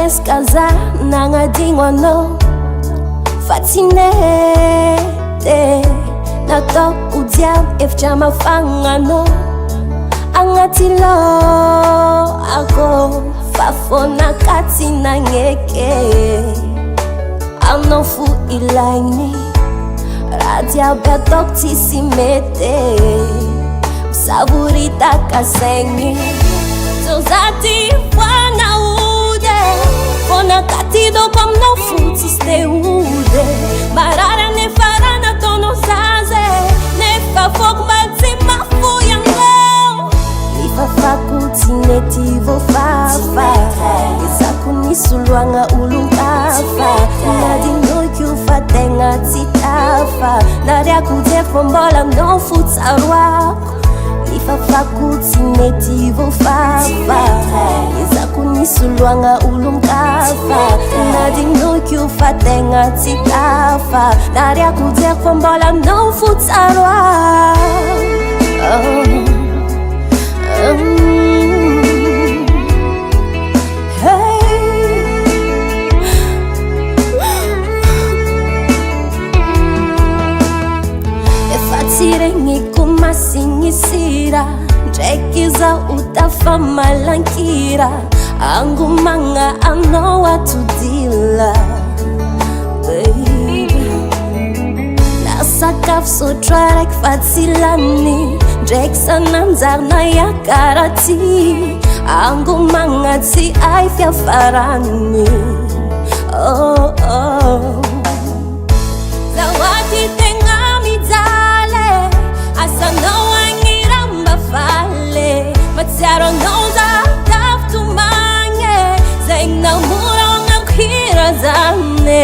eskaza nagnadino anao fa tsy nety natao ho diaby efitra mafagna anao agnaty lohako fa fonaka tsy nagneky anao fo ilaigny raha jiaby ataoko tsisy mety misavory takasaigny zaty voanaude fonaka ty doko aminao fo tsisy te ode marary nefa raha nataonao zaze nefa foko mba tsy mafoy anao mifafako tsy nety voafafa ezako nisoloagna olon-kafa nadinoiko fa tegna tsy tafa nariako jefa mbola aminao fo tsaroako mifafako tsy nety voafafa ezako nisoloagna olon-kafa nadinoiko fa tegna tsy tafa nariako jefa mbola aminao fo tsaroako Sireniko masingisira ndraiky zaho tafa malankira angomagna anao atodila baby nasakafo sotro araiky fa tsy lany ndraiky sananjarina iakaraty angomagna tsy ay fiafarany oh, oh. Zawadi tegna mijaly asanao agniramba fale matsiaro anao zavitaftomagny zegny namoragnako hira zany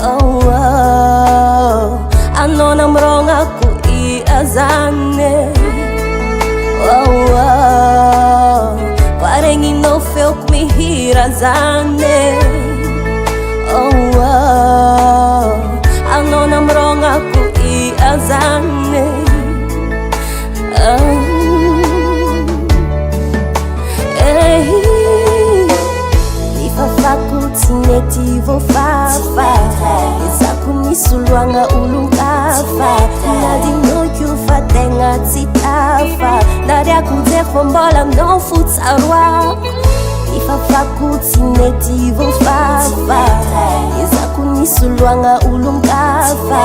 oh, oh. Anao namorognako hira zany oh, oh. Kwaregninao feoko mihira zany oh, oh. Anao namorognako hira zany mifafako tsy nety voafafa ezako nisoloagna olon-kafa nadinoiko fa tegna tsy tafa nariako jefa mbola aminao fo tsaroako mifafako tsy nety voafafa ezako nisoloagna olon-kafa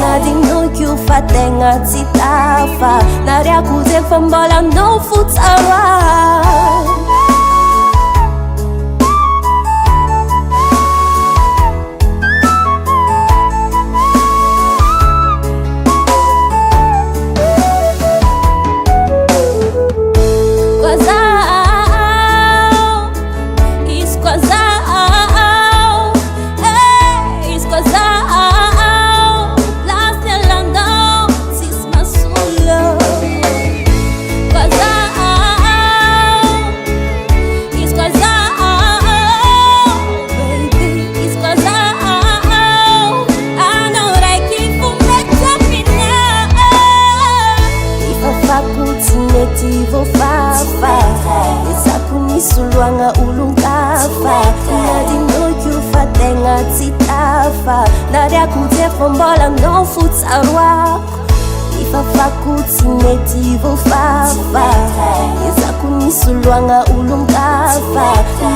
nadinoiko fa tegna tsy tafa nariako jefa mbola aminao fo tsaroako voafafa ezako nisoloagna olon-kafa nadinoiko fa tegna tsy tafa nariako jefa mbola aminao fo tsaroako mifafako tsy nety voafafa ezako nisoloagna olon-kafa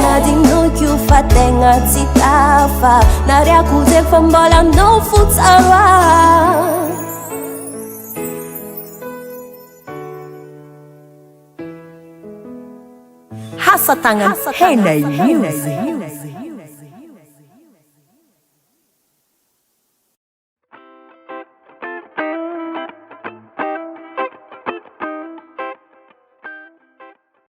nadinoiko fa tegna tsy tafa nariako jefa mbola aminao fo tsaroako Hasatangan Henay Music.